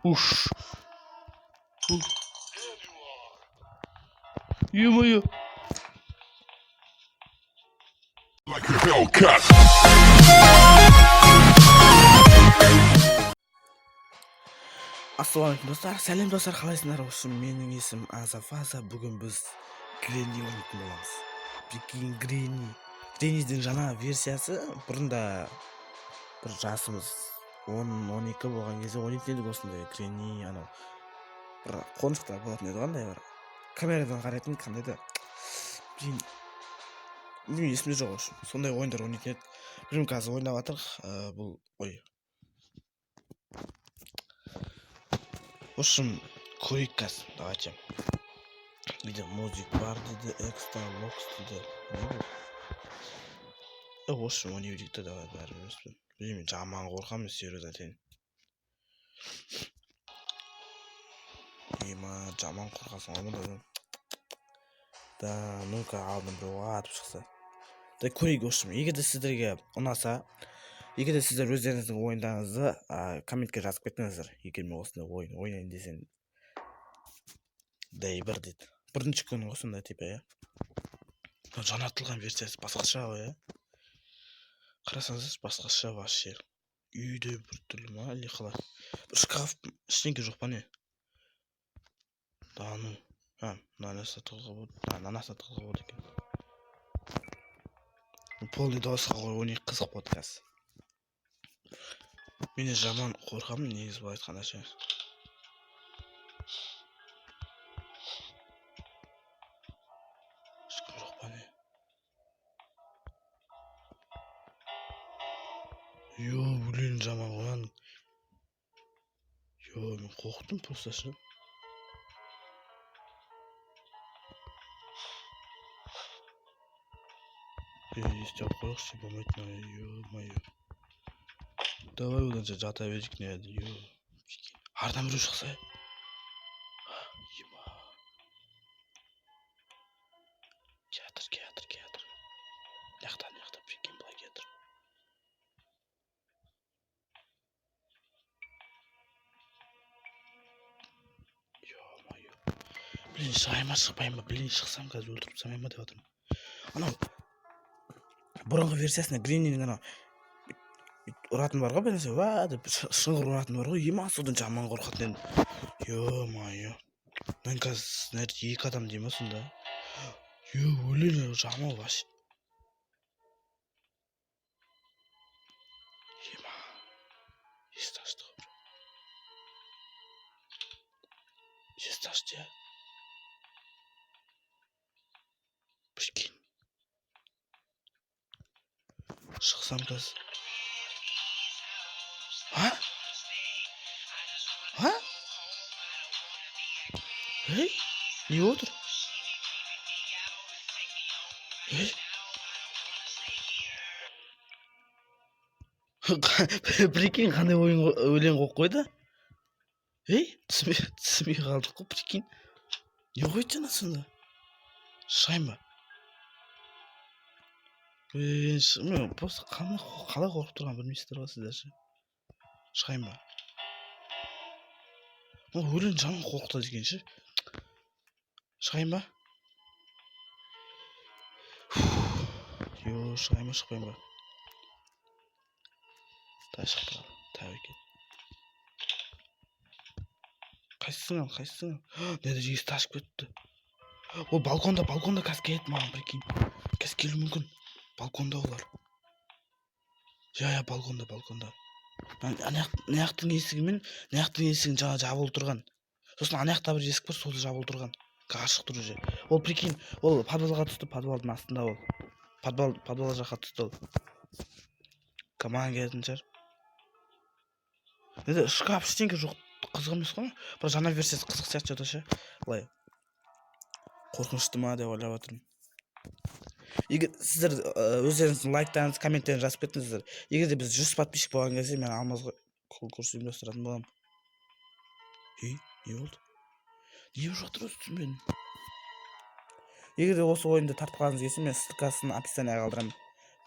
Уш. Ё-моё. Like a Hellcat. Ассалаумалейкум достар, сәлем достар, қалайсыңдар? Менің есімім Азафаза. Бүгін біз Гренни ойнайтын боламыз. Прикинь, Греннидің жаңа версиясы. Бұрында бір жасымыз 10-12 болған кезде ойнайтын едік осындай Гренни, анау бір қоншықтар болатын еді, қандай бір камерадан қарайтын, қандай да білмеймін, есімде жоқ. Сондай ойындар ойнайтын едік. Білмеймін, қазір ойнап жатырық. Бұл ой, в общем, көрейік қазір. Давайте. Где музик бар дейді, экстра локс дейді. Не бұл? В общем, оны үйректі, давай бәрі емеспін. Білмеймін, жаман қорқамын, серьезно айтайын. Ема, жаман қорқасың ғой. Да, ну-ка, алдым біреу атып шықса. Да, көрейік, в общем. Егер де сіздерге ұнаса, егер де сіздер өздеріңіздің ойындарыңызды комментке жазып кетіңіздер. Егер мен осындай ойнайын десең. Дәй бір дейді. Бірінші күні осындай типа, я. Жаңартылған версиясы басқаша ғой, я. Қарасаңыз басқаша вообще. Үйде бір түрлі ма, или қалай? Бір шкаф, ештеңке жоқ па не? Да, ну. Нана сатылға болды екен. Полный дауысқа қой, ойнайық, қызық болды қазір. Мен жаман қорқамын, негізі былай айтқанда ше. Ешкім жоқ па не? Йо, блин, жаман қойған. Йо, мен қорқтым просто ше. Естеп қойықшы, болмайтын, ё-моё. Давай одан жата берейік не еді, ё. Ардан біреу шықса. Ема. Кетір. Яқтан, прикинь, былай кетір. Ё-моё. Блин, шығайма, шықпайма, блин, шықсам қазір өлтіріп самайма деп атырмын. Анау бұрынғы версиясында Греннидің анау ұратын бар ғой, білінсе, ва деп шыңғыр ұратын бар ғой, ема содан жаман қорқатын едім. Ё-моё. Мен қазір нәрді 2 адам дейм сонда. Ё, өлелі жаман вообще. Ема. Есті ашты ғой. Есті ашты, я. Прикинь. Шықсам қазір. Ей, не отыр? Ей. Прикинь, қандай өлең қойып қойды? Ей, түсінбей қалдық қой, прикинь. Не қойды жана сонда? Шайма. Мен просто қалай қорқып тұрған білмейсіздер ғой сіздер ше. Шайма. Өлең жаман қорқытады екен ше. Шығайын ба? Йо, шығайын ба, шықпайын ба? Шықты ал, тәуекел. Қайсысың? Неде есті ашып кетті. Ол балконда қазір келеді маған, прикинь. Қазір келу мүмкін. Балконда олар. Я, балконда. Аяқтың есігін жаңа жабылып тұрған. Сосын аяқта бір есік бар, сол жабылып тұрған. Ашық тұр уже. Ол прикинь, ол подвалға түсті, подвалдың астында ол. Подвал жаққа түсті ол. Коман келетін шығар. Неде шкаф ештеңке жоқ, қызық емес қой. Бірақ жаңа версиясы қызық сияқты жатыр ше. Былай. Қорқынышты ма деп ойлап отырмын. Егер сіздер өздеріңіздің лайктарыңыз, комменттеріңіз жазып кетіңіздер. Егер де біз 100 подписчик болған кезде мен Алмазға конкурс ұйымдастыратын боламын. Не болды? Не болып жатыр осы түсінбедім. Егер де осы ойынды тартқаныңыз келсе, мен ссылкасын описанияға қалдырамын.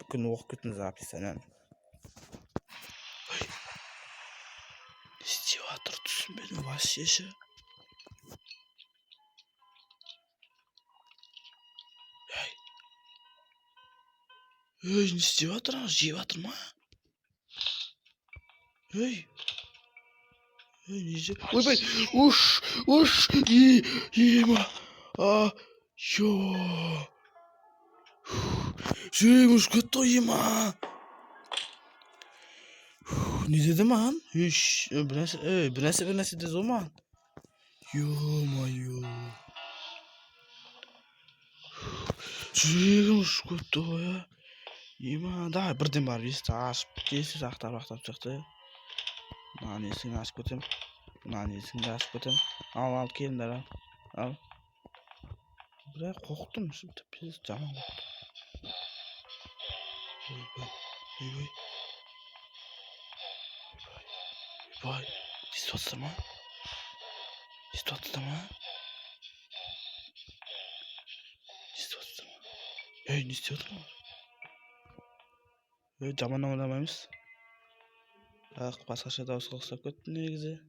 Бүкіл оқып кетіңіздер описанияны. Не істеп жатыр түсінбедім. вообще ше. Ey, ne istеп atırın? Jep atırma? Ey. Ey, ne jep? Oyboy. Uş. Yema. Ah. Yo. Jeymuş kötü yema. Ne dedi man? Üş. Birnäse dedi o man. Yo. Jeymuş kötü ya. Yema da birden barıp esti aşıp kesi aktarıp çykdy. Nanesini açıp kötem. Nanesini de açıp kötem. Al kelinler al. Bırak korktum şimdi pis canım. Oy. Vay. İstotma. Ey, ne istiyordun? Ey, jaman oynamaymiz. Başka şeyde uskak kötü negizi.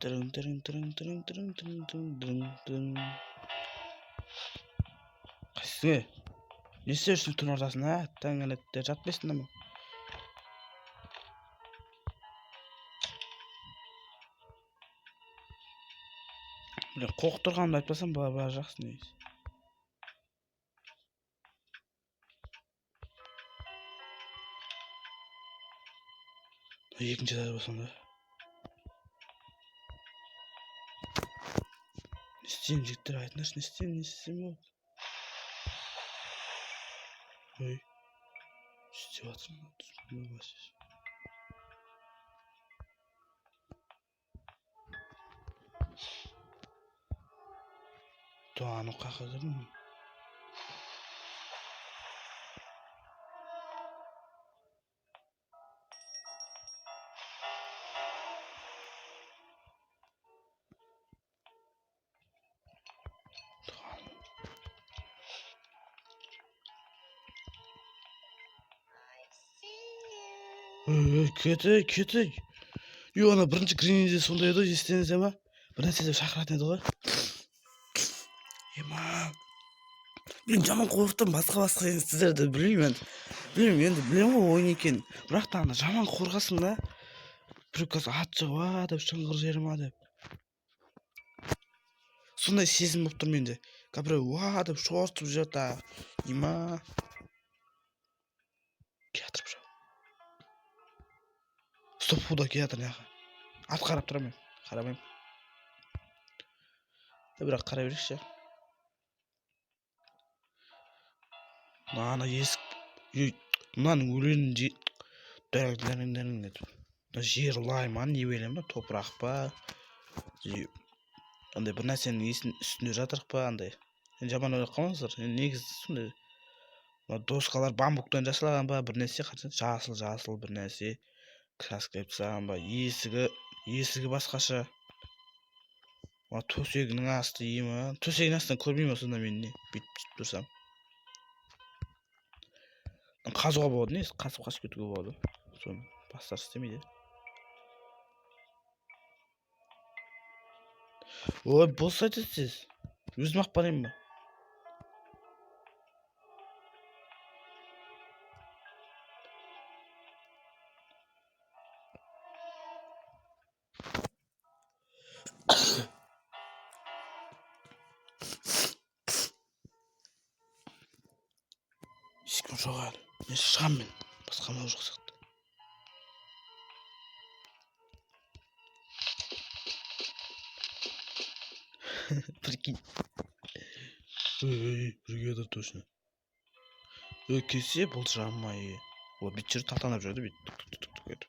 Devam edeceğimiz Dırın. Kaçsın? Ne istiyorsun tün ortasında ha? Tanganette çatmışsın ama. Korkturganımды айтпасам бара жақсы негізі. Екінші дәрі болсам да. Не істеймін жігіттер айтыңдаршы, не істеймін болды. Ой. Істеп жатырмын. Doğanı kakılır mı? Kötü. Yo, ana birinchi Green'de sonday edi, esingizde mi? Bir narsa deb chaqirатын edi ғой. Мен жаман қорықтым, басқа сіздерді білмеймін. Енді білем ғой ойын екен. Бірақ та ана жаман қорғасын да. Біреу қазір ат жауа деп шыңғыр жеріма деп. Сондай сезім болып тұр менде. Біреу уа деп шортып жатыр. Ема. Келатыр біреу. Стоп, пуда келатыр неға. Ат қарап тұрамын. Қарамаймын. Бірақ қарай берейікші. Ана есік. Мынаның өлеңін дәрігдеріңдерің еді. Жер лай ма, не белем ба, топырақ па. Андай бір нәрсенің үстінде жатырық па, андай. Жаман ойлап қалмаңыздар. Негізі сондай. Доскалар бамбуктан жасалған ба, бір нәрсе жасыл бір нәрсе. Краска жасалған ба, есігі басқаша. Төсегінің асты ема. Төсегінің астынан көрмеймін сонда мен не бүйтіп тұрсам. Қазуға болады не? Қасып кетуге болады. Соны бастар істемейді. Ой, бос айтасыз. Өзім ақ барайын ба? Ешкім жоқ әлі. Мен шығам мен. Басқа мынау жоқ сияқты. Прикинь. Бригада точно. Келсе бұл жамай. Ол бүйтіп жүріп тақтанып жүрді бүйтіп. Түк.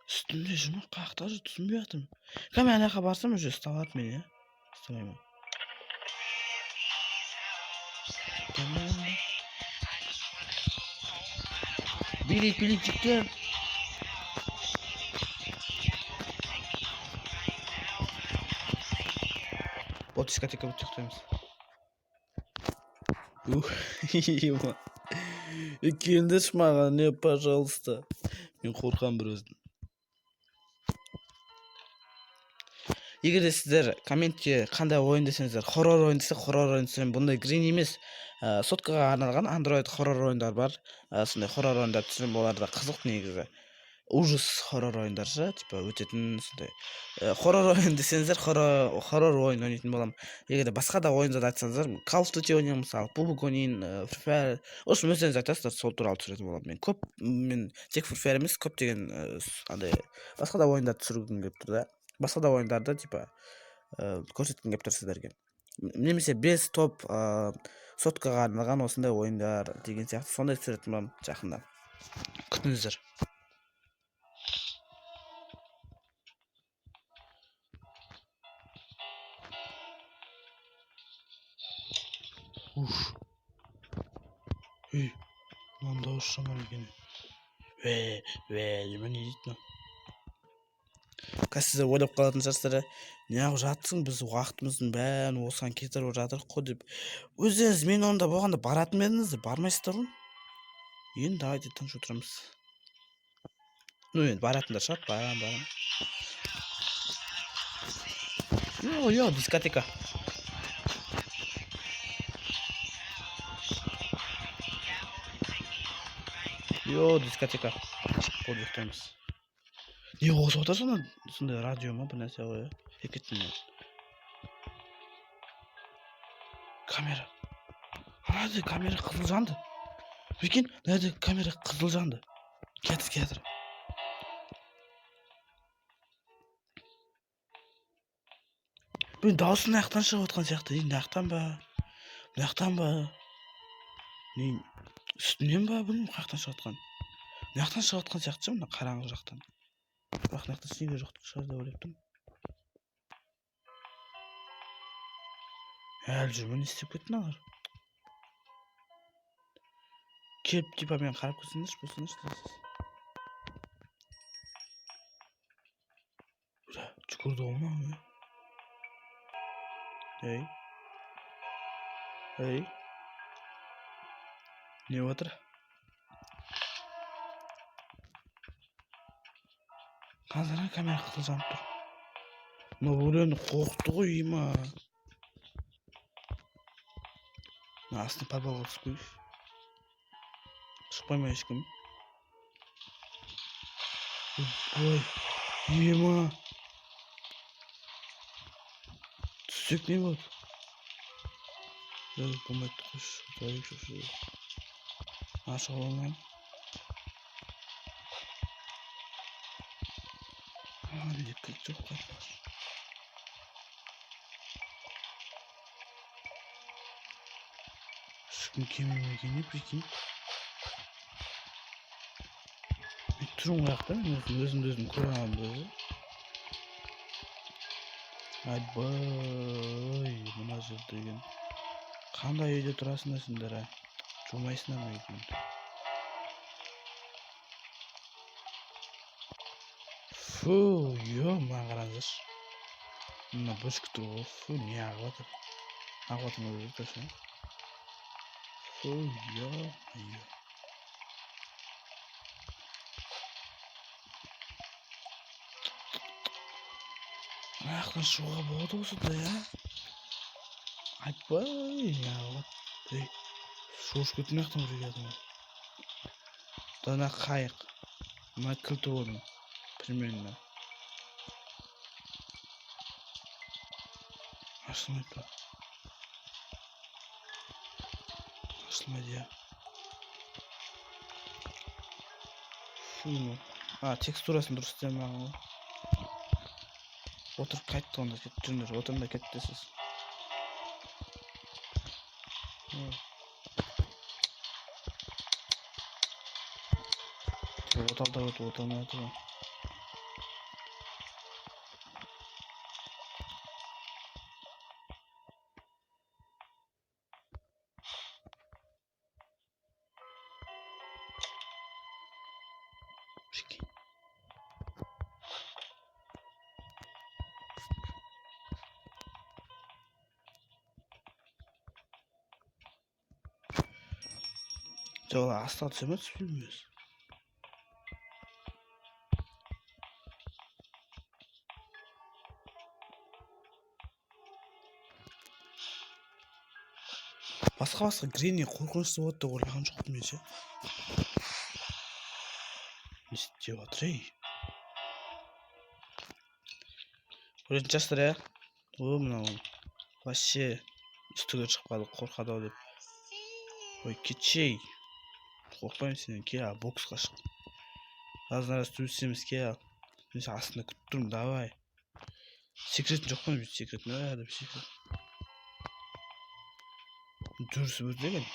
Üstümde şunu qaqtaqca түсінбей жатырмын. Мен ана жаққа барсам уже ұсталады мені, иә? Ұстамаймын. Билейік жігіттер. дискотека бүт тоқтаймыз. Келдірші маған, не, пожалуйста. Мен қорқам бір өзім. Егер де сіздер комментке қандай ойын десеңіздер, хоррор ойын десе, хоррор ойын десем, бұндай грин емес, соткаға арналған Android хоррор ойындар бар. Сондай хоррор ойындар түсірем, олар да қызық негізі. Ужас хоррор ойындар ше, типа өтетін сондай. Хоррор ойын десеңіздер, хоррор ойын ойнайтын боламын. Егер де басқа да ойын айтсаңыздар, Call of Duty ойнаймын, мысалы, PUBG ойнайын, Free Fire. Осы өздеріңіз айтасыздар, сол туралы түсіретін боламын. Мен тек Free Fire емес, көптеген андай басқа да ойындар түсіргім келіп тұр да. Басқа да ойындарды типа көрсеткім келіп тұр сіздерге. Немесе 5 топ соткаға арналған осындай ойындар деген сияқты сондай түсіретін боламын жақында. Күтіңіздер. Ей, мынау дауыс жаман екен. Неме не дейді мынау? Қазір сіздер ойлап қалатын шығарсыздар, неғып жатсың, біз уақытымыздың бәрін осыған кетіріп жатырмық қой деп. Өздеріңіз мен онда болғанда баратын ба едіңіздер, бармайсыздар ғой. Енді давайте тыныш отырамыз. Ну енді баратындар шығар, барам. Йо, дискотека. Йо, дискотека. Бұл жоқтаймыз. Не қосып отырсың, сондай радио ма бір нәрсе ғой. Екеттім мен. Камера. Nerede kamera қызыл жанды? Екен, nerede камера қызыл жанды? Кетір. Мен даусын аяқтан шығып отқан сияқты. Мынаяқтан ба? Не, үстінен ба? Білмеймін, қаяқтан шығып отқан. Мынаяқтан шығып отқан сияқты ше, мына қараңғы жақтан. Бірақ мынаяқта ештеңе жоқ шығар деп ойлап тұрмын. Әлі жүрмін, не істеп кетті мыналар? Келіп, типа мен қарап көрсеңдерші. Жүгірді ғой ма? Ей. Не отыр? Қазір камера қызыл жанып тұр. Мына өлені қорқытты ғой ема. Астын подвалға түсіп қойшы. Шықпай ма ешкім? Ой, ема. Түссек не болады? Болмайды қойшы. Ашық олмайым. Менде кілт жоқ қайтпас. Ешкім келмеген не прикинь. Мен тұрмын қаяқта, мен өзімді көре аламын. Айбай, мына жер деген. Қандай үйде тұрасыңдар сендер, жумайсыңдар ма үйден? Фу, маған қараңыздаршы. Мына бөшкі тұр ғой, фу, не ағып жатыр? Ағып жатыр ма өзі тұршы? Фу, аяқтан шығуға болады осы да, Айбай, не ағып жатыр? Шошып кетті аяқтан бір едім. Дана қайық. Мына кілті орын. Примерно. Ашылмайды. Фу. Текстурасын дұрыс істемеген ғой. Отырып қайтты онда кетті жүріңдер. Отырында кетті сіз. Оталмайды. Прикинь. Жоқ, астқа түсе ма түспей ме өзі? Басқа Гренни қорқынышты болады деп ойлаған жоқпын мен ше. Не істеп жатыр ей? Көретін шығарсыздар иә? О, мынау вообще үстіге шығып қалды, қорқады ау деп. Ой, кетші ей. Қорқпаймын сенен, ке, боксқа шық. Азын арасы төбелесеміз, ке. Мен астында күтіп тұрмын, давай. Секретің жоқ па, бүйтіп секретің, деп секрет. Жүрісіп өтілеген.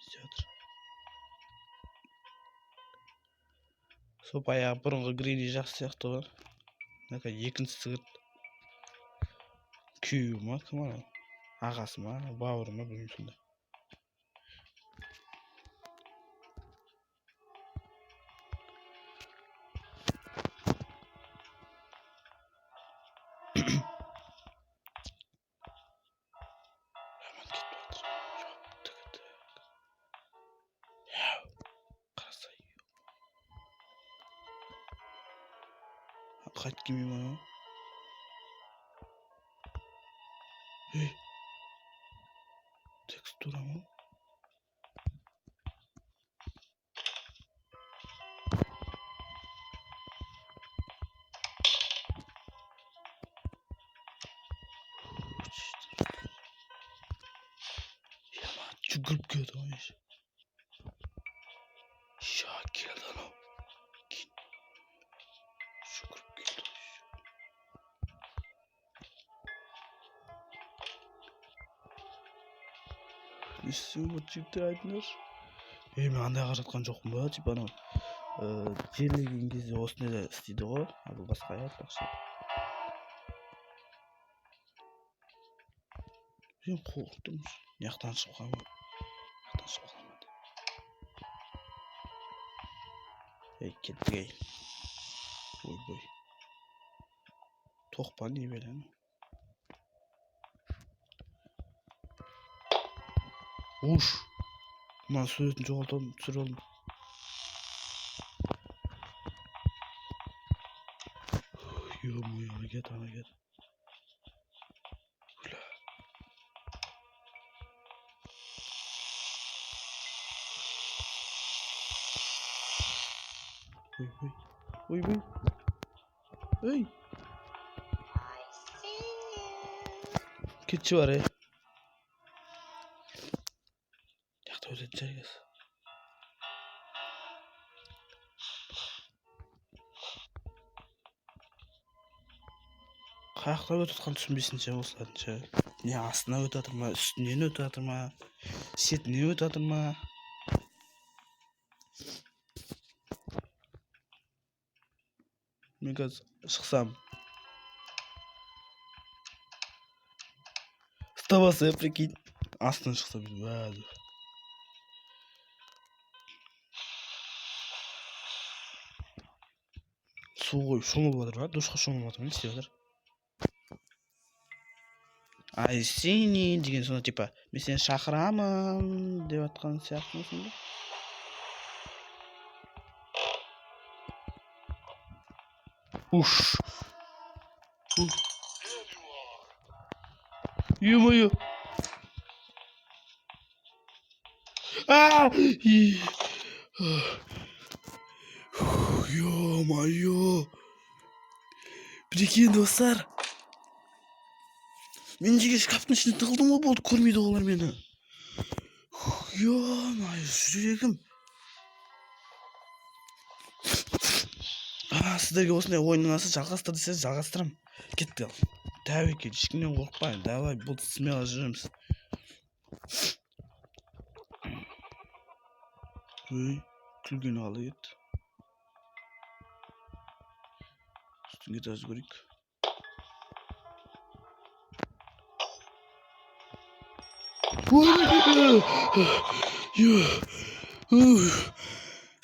Істеп жатыр. Сол баяғы бұрынғы Гренни жақсы сияқты ғой. Екінші сығырт. Күйеуі ма, кім ана? Ағасы ма, бауыры ма, білмеймін сонда. Қайт келмей ма? Ей! Текстура ма? Жүгіріп келді ғой еш. Ша келді анау. Жүгіріп келді. Не істеу бұл жігіттер айтыңдар? Мен андай қаратқан жоқпын ба? Типа анау жерлеген кезде осындай да істейді ғой. Бұл басқа аят бақшы. Мен қорқтым. Яқтан шығып қалма. Яқтан шығып қалмады. Ей, кеттік ей. Ой. Тоқпа не белен. Уш. Мына суретін жоғалтып түсіріп алдым. Ё-моё, ана кет. Бля. Ой. Ей. Кетші бар, Яқта өтетін жәргіз. Қаяқта өтіп түсінбейсің ше осылардың ше. Не астына өтіп жатыр ма, үстінен өтіп жатыр ма, шетінен өтіп жатыр ма? Мен қазір шықсам. Ұстамаса, прикинь. Астынан шықсам. Су қойып шомылып жатыр ма? Душқа шомылып жатыр ма? Не істеп жатыр? Ай, синий деген сонда типа мен сені шақырамын деп жатқан сияқты ма сонда? Уш. Ё-моё. Ё-моё. Прикинь, достар. Мен жеге шкафтың ішіне тығылдым ғой, болды, көрмейді олар мені. Ё-моё, жүрегім. Сіздерге осындай ойынның асы жалғастыр десеңіз жалғастырам. Кеттік ал. Тәуекел, ешкімнен қорықпайын. Давай, болды, смело жүреміз. Ой, күлгені қалай кетті. Үстінге тазы көрейік.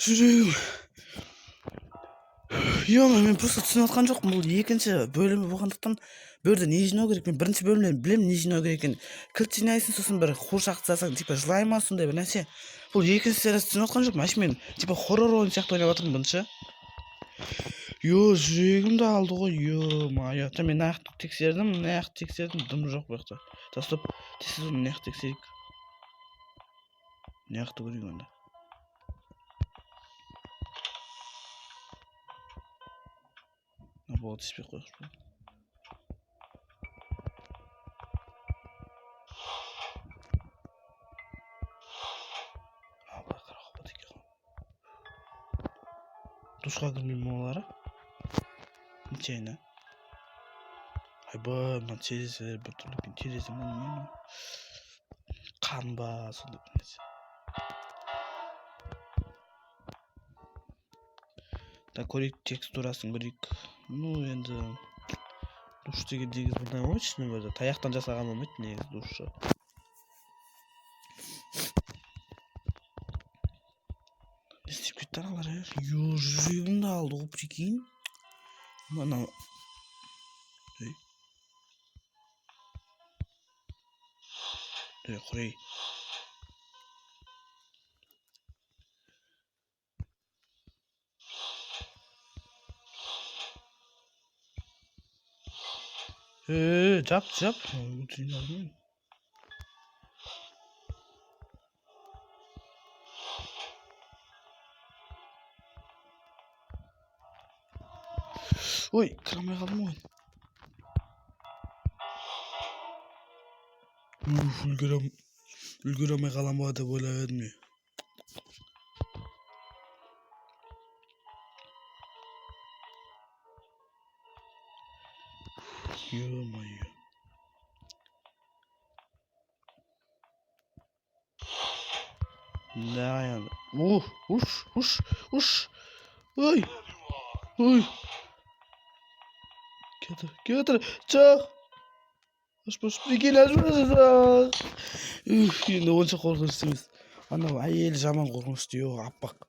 Жүрегім. Мен просто түсініп жатқан жоқпын. Бұл екінші бөлімі болғандықтан бұл жерде не жинау керек? Мен бірінші бөлімнен білемін не жинау керек екенін. Кілт жинайсың, сосын бір қуыршақ жасасаң, типа жылай ма, сондай бір нәрсе. Бұл екінші сериясы түсініп жатқан жоқпын. Аш мен типа хоррор ойын сияқты ойнап жатырмын бұны. Жүрегімді алды ғой. Ё-моё. Мен нақты тексердім, дым жоқ бұл жақта. Стоп. Тез оны нақты тексерейік. Нақты көрейік онда. Болды, іспей қойық. Душқа кірмеймін олары. Нечайна. Айбай, мына терезелер бір түрлі терезе ма? Қан ба, сондай бір нәрсе. Да, көрейік, текстурасын көрейік. Енді душ деген негіз бұндай болмайды шынымен өзі. Таяқтан жасаған болмайды негіз душы. Не істеп кетті аналар, жүрегімді алды ғой, прикинь. Мына құрей. Жап. Ой, кірамай қалдым ғой. Үлгеремей қалам ба деп ойлап едім мен. Ё-моё. Да, енді. Уш. Ой. Кетір. Чақ. Аш, прикинь, ажбырасақ. Енді онша қорқынышты емес. Анау әйел жаман қорқынышты. Аппақ.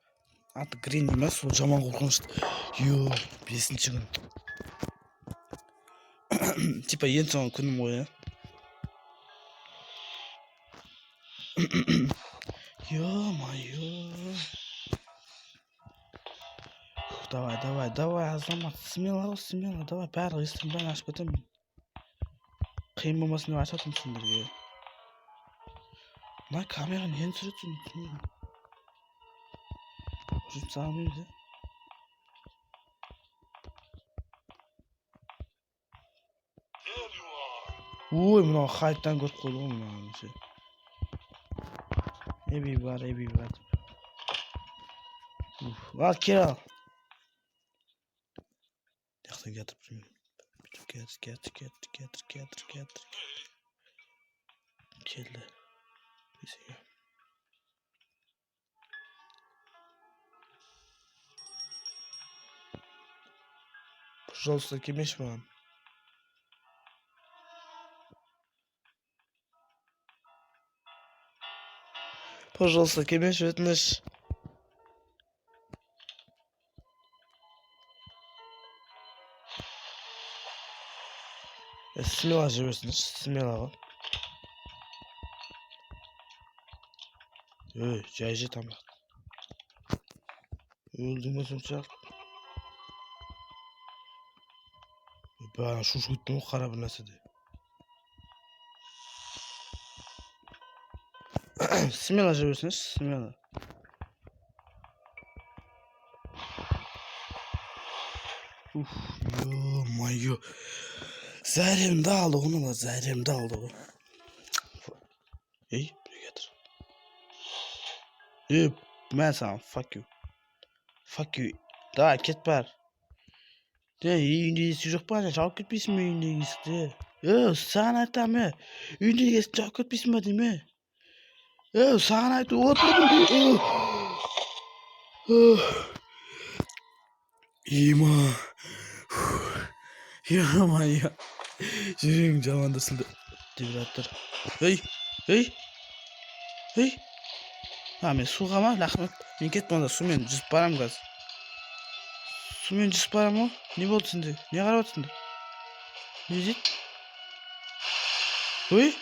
Аты Грин емес, сол жаман қорқынышты. 5-ші күн. Типа ең соңғы күнім ғой, Ё-моё. Давай, Азамат. Смело, давай, бәрі есігін бәрін ашып кетемін. Қиын болмасын деп ашатым сендерге. Мына камераны не түсіретін? Жұмыс сағамаймыз, Ой, мынау хайттан көріп қойды ғой мынау. Эби бар. Ал, кел ал. Яқтан кетіп жүрмін. Кетір. Келді. Пожалуйста, келмеші маған. Пожалуйста, келмеші өтініш. Смело жүресің, смело ғой. Жай тамақ. Өлдің бе соншақ? Бәрін шуш өттің ғой қара бір нәрседе. Смело жүресің, смело. Ё-моё. Зәремді алды ғой. Ей, кетір. Мен саған, fuck you. Давай, кет бар. Үйінде есік жоқ па? Жауып кетпейсің бе үйіндегі есікті? Саған айтам, үйіндегі есік жауып кетпейсің бе дейме? Саған айтып отырдым. Има. Ё-моё. Жүрегім жаман дүрсілді деп жатыр. Ей. Мен суға ма? Рахмет. Мен кеттім онда сумен жүзіп барам қазір. Сумен жүзіп барам ғой. Не болды сенде? Не қарап отырсыңдар? Не дейді? Ой!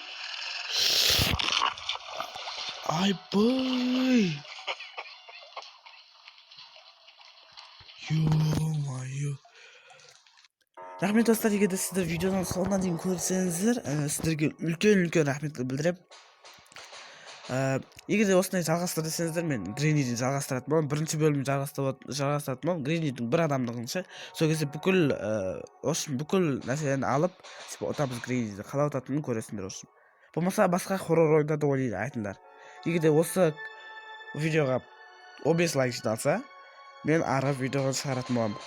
Айбай! Ё-моё. Рахмет достар, егер де сіздер видеоны соңына дейін көрсеңіздер, сіздерге үлкен рахмет білдіремін. Егер де осындай жалғастыр десеңіздер, мен Гренниді жалғастыратын боламын. Бірінші бөлімді жалғастыратын боламын. Греннидің бір адамдығынша. Сол кезде бүкіл нәрселерін алып, отамыз Гренниді қалай отатынын көресіңдер осы. Болмаса басқа хоррор ойындарды ойнайды айтыңдар. Егер де осы видеоға 15 лайк жиналса, мен ары видеоны шығаратын боламын.